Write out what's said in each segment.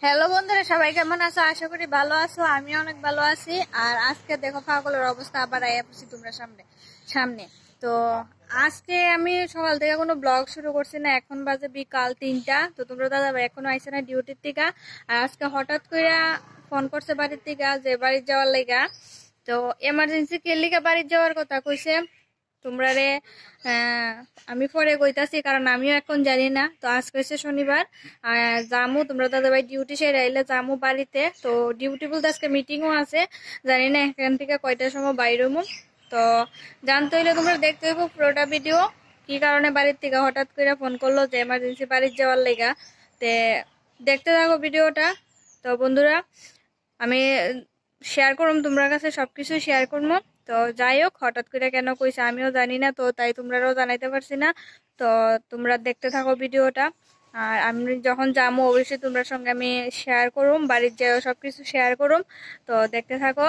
Hello বন্ধুরা, সবাই কেমন আছো? আশা করি ভালো আছো। আমি অনেক ভালো আছি। আর আজকে দেখো পাগলের অবস্থা আবার আইয়া পড়ছি তোমরা সামনে সামনে তো আজকে আমি সকাল থেকে কোনো ব্লগ শুরু করছি না। এখন বাজে বিকাল 3টা। তো তোমরা দাদা ভাই এখনো আইসে না ডিউটির থেকে। আর আজকে হঠাৎ করে ফোন করছে বাড়ির থেকে যে বাড়ি যাওয়ার লাইগা। তো এমার্জেন্সি কে লিগা বাড়ি যাওয়ার কথা কইছে তোমরা রে। আমি পরে কইতাছি কারণ আমিও এখন জানি না। তো আজকে হচ্ছে শনিবার, জামু তোমরা দাদা ভাই ডিউটি সেরে আইলে জামু বাড়িতে। তো ডিউটি বলতে আজকে মিটিংও আছে, জানি না এখান থেকে কয়টার সময় বাইর হমু। তো জানতে হইলে তোমরা দেখতে হইব পুরোটা ভিডিও, কি কারণে বাড়ির থেকে হঠাৎ করে ফোন করলো যে এমার্জেন্সি বাড়ির যাওয়ার লেগা। তে দেখতে থাকো ভিডিওটা। তো বন্ধুরা, আমি শেয়ার করুম তোমার কাছে, সবকিছু শেয়ার করবো। তো যাই হোক, হঠাৎ করে কেন কইছে আমিও জানি না, তো তাই তোমরাও জানাইতে পারছি না। তো তোমরা দেখতে থাকো ভিডিওটা। আর আমি যখন যাবো অবশ্যই তোমরা সঙ্গে আমি শেয়ার করুম, বাড়ির যাও সবকিছু শেয়ার করুম। তো দেখতে থাকো,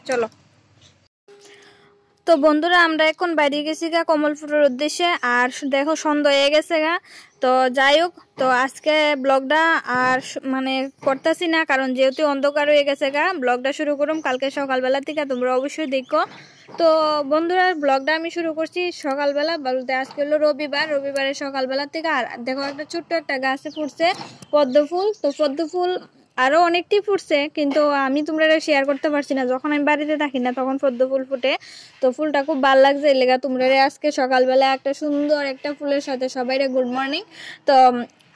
চলো। তো বন্ধুরা, আমরা এখন বাইরে গেছি গা কমলপুরের উদ্দেশ্যে। আর দেখো সন্ধ্যা হয়ে গেছে গা। তো যাই হোক, তো আজকে ব্লগটা আর মানে করতেছি না, কারণ যেহেতু অন্ধকার হয়ে গেছে গা। ব্লগটা শুরু করুম কালকে সকালবেলা থেকে, তোমরা অবশ্যই দেখো। তো বন্ধুরা, ব্লগটা আমি শুরু করছি সকালবেলা বলতে আজকে হলো রবিবারের সকালবেলা থেকে। আর দেখো একটা ছোট্ট একটা গাছে ফুটছে পদ্ম ফুল। তো পদ্ম ফুল আরো অনেকটি ফুটছে, কিন্তু আমি তোমরা শেয়ার করতে পারছি না। যখন আমি বাড়িতে থাকি না তখন পদ্ম ফুল ফুটে। তো ফুলটা খুব ভালো লাগছে, এর লেগা তোমরা আজকে সকালবেলা একটা সুন্দর একটা ফুলের সাথে সবাইরে গুড মর্নিং। তো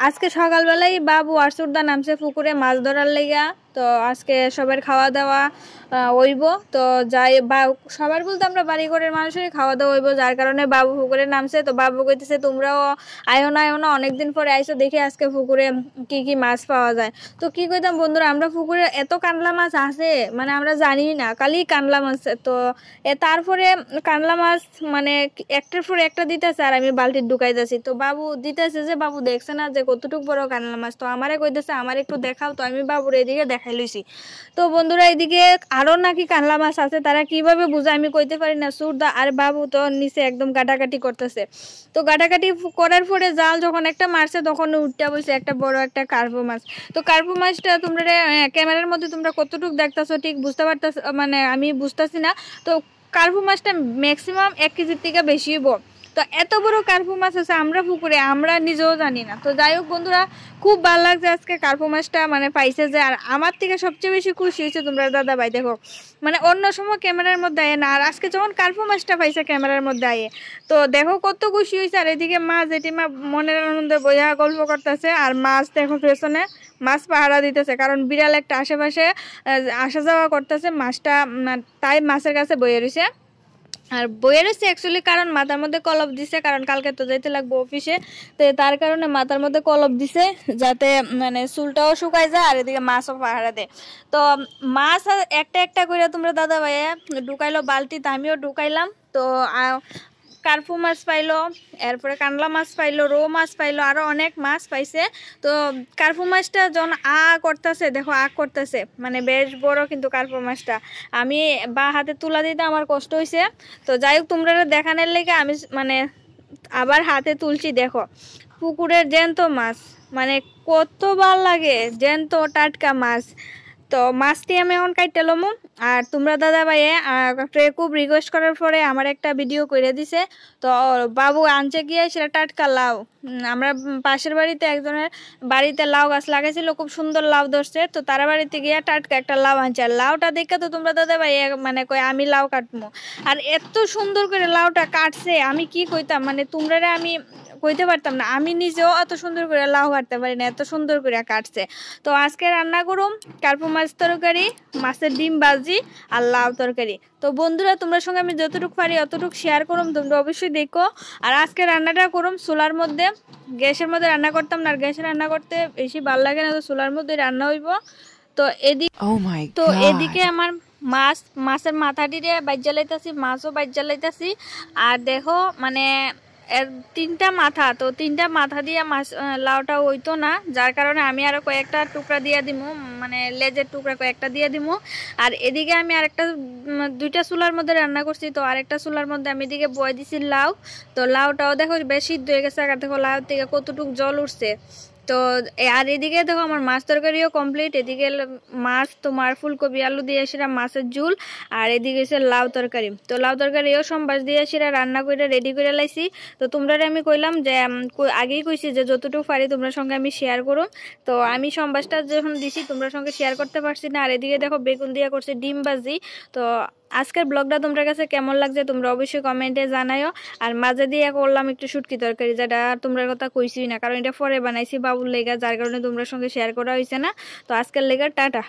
আজকে সকালবেলায় বাবু আর সুরদা নামছে পুকুরে মাছ ধরার লেগা। তো আজকে সবার খাওয়া দাওয়া হইব। তো যাই সবার বলতে আমরা বাড়ি ঘরের মানুষেরই খাওয়া দাওয়া হইব, যার কারণে বাবু পুকুরে নামছে। তো বাবু কইতেছে তোমরাও আয়ো না অনেকদিন পরে আইসো, দেখে আজকে পুকুরে কি কি মাছ পাওয়া যায়। তো কি কইতাম বন্ধুরা, আমরা পুকুরে এত কানলা মাছ আছে মানে আমরা জানি না, খালি কানলা মাছ। তো তারপরে কানলা মাছ মানে একটার পর একটা দিতেছে, আর আমি বালতির ঢুকাইতেছি। তো বাবু দিতেছে যে বাবু দেখছে না যে কতটুকু বড় কানলা মাছ। তো আমারে কইতেছে আমার একটু দেখাও। তো আমি বাবুর এদিকে দেখাই লইছি। তো বন্ধুরা, এদিকে আরো নাকি কানলা মাছ আছে, তারা কিভাবে বুঝে আমি কইতে পারি না। সুরদা আর বাবু তো নিচে একদম গাটাকাটি করতেছে। তো গাটাকাটি করার পরে জাল যখন একটা মারছে তখন উঠতে বসে একটা বড় একটা কার্পো মাছ। তো কার্পো মাছটা তোমরা ক্যামেরার মধ্যে তোমরা কতটুকু দেখতেছো ঠিক বুঝতে পারতেছ, মানে আমি বুঝতেছি না। তো কার্পো মাছটা ম্যাক্সিমাম 1 কেজির থেকে বেশি হইব। তো এত বড় কার্পো মাছ আছে আমরা পুকুরে, আমরা নিজেও জানি না। তো যাই হোক বন্ধুরা, খুব ভালো লাগছে আজকে কার্পো মাছটা মানে পাইছে যে। আর আমার থেকে সবচেয়ে বেশি খুশি হয়েছে তোমরা দাদা ভাই, দেখো মানে অন্য সময় ক্যামেরার মধ্যে আয়ে না, আর আজকে যখন কার্পো মাছটা পাইছে ক্যামেরার মধ্যে আয়ে, তো দেখো কত খুশি হয়েছে। আর এদিকে মা জেঠিমা মনের আনন্দে বইয়া গল্প করতেছে, আর মাছ দেখো পেছনে মাছ পাহারা দিতেছে, কারণ বিড়াল একটা আশেপাশে আসা যাওয়া করতেছে মাছটা, তাই মাছের কাছে বইয়ে রয়েছে। আর বইয়ের হচ্ছে অ্যাকচুয়ালি কারণ মাথার মধ্যে কলপ দিছে, কারণ কালকে তো যেতে লাগবে অফিসে। তো তার কারণে মাথার মধ্যে কলপ দিছে, যাতে মানে চুলটাও শুকায় যায় আর এদিকে মাছও পাহারা দেয়। তো মাছ একটা একটা করে তোমরা দাদা ভাইয়া ঢুকাইলো বালতিতে, আমিও ঢুকাইলাম। তো কার্পু মাছ পাইলো, এরপরে কানলা মাছ পাইলো, রৌ মাছ পাইলো, আরো অনেক মাছ পাইছে। তো কার্পু মাছটা যখন করতেছে, দেখো করতেছে মানে বেশ বড় কিন্তু কার্পু মাছটা। আমি বা হাতে তুলা দিতে আমার কষ্ট হয়েছে। তো যাই হোক, তোমরা দেখানোর লেগে আমি মানে আবার হাতে তুলছি। দেখো পুকুরের জ্যান্ত মাছ, মানে কত ভাল লাগে জ্যান্ত টাটকা মাছ। তো মাছটি আমি এখন কাটতে লমু। আর তোমরা দাদা ভাইয়ে খুব রিকোয়েস্ট করার পরে আমার একটা ভিডিও করে দিছে। তো বাবু আনছে গিয়ে সেটা টাটকা লাউ। আমরা পাশের বাড়িতে একজনের বাড়িতে লাউ গাছ লাগাইছিল, খুব সুন্দর লাউ ধরছে। তো তারা বাড়িতে গিয়ে টাটকা একটা লাউ আনছে। আর লাউটা দেখে তো তোমরা দাদা ভাই মানে কয় আমি লাউ কাটবো। আর এত সুন্দর করে লাউটা কাটছে, আমি কি কইতাম মানে তোমরা আমি কইতে পারতাম না। আমি নিজেও এত সুন্দর করে লাউ কাটতে পারি না, এত সুন্দর করে কাটছে। তো আজকে রান্না করুম কার্পু মাছ তরকারি, মাছের ডিম ভাজি আর লাউ তরকারি। তো বন্ধুরা, তোমার সঙ্গে আমি যতটুকু পারি অতটুকু শেয়ার করুম, তোমরা অবশ্যই দেখো। আর আজকে রান্নাটা করুম চুলার মধ্যে, গ্যাসের মধ্যে রান্না করতাম না। আর গ্যাসে রান্না করতে বেশি ভালো লাগে না, তো চুলার মধ্যে রান্না হইব। তো এদিকে আমার মাছের মাথাটিরে বাইর জ্বালাইতেছি, মাছও বাইর জ্বালাইতেছি। আর দেখো মানে এর 3টা মাথা, তো 3টা মাথা দিয়ে মাছ লাউটা হইতো না, যার কারণে আমি আরো কয়েকটা টুকরা দিয়ে দিমু, মানে লেজের টুকরা কয়েকটা দিয়ে দিমু। আর এদিকে আমি আরেকটা 2টা চুলার মধ্যে রান্না করছি। তো আরেকটা চুলার মধ্যে আমি এদিকে বয়ে দিছি লাউ। তো লাউটাও দেখো বেশ সিদ্ধ হয়ে গেছে। আর দেখো লাউ থেকে কতটুকু জল উঠছে। তো আর এদিকে দেখো আমার মাছ তরকারিও কমপ্লিট। এদিকে মাছ তোমার ফুলকপি আলু দিয়ে সেটা মাছের ঝুল, আর এদিকে হচ্ছে লাউ তরকারি। তো লাউ তরকারিও সম্বাস দিয়ে সেটা রান্না করে রেডি করে লাইছি। তো তোমরা আমি কইলাম যে আগেই কইছি যে যতটুকু পারি তোমরা সঙ্গে আমি শেয়ার করো। তো আমি সম্বাসটা যখন দিছি তোমরা সঙ্গে শেয়ার করতে পারছি না। আর এদিকে দেখো বেগুন দিয়ে করছে ডিম ভাজি। তো আজকের ব্লগটা তোমার কাছে কেমন লাগছে তোমরা অবশ্যই কমেন্টে জানাইও। আর মাঝে দিয়ে করলাম একটু শুটকি তরকারি, যেটা তোমরা কথা কইছি না, কারণ এটা পরে বানাইছি বাবুর লেগা, যার কারণে তোমরা সঙ্গে শেয়ার করা হয়েছে না। তো আজকের লেগা টাটা।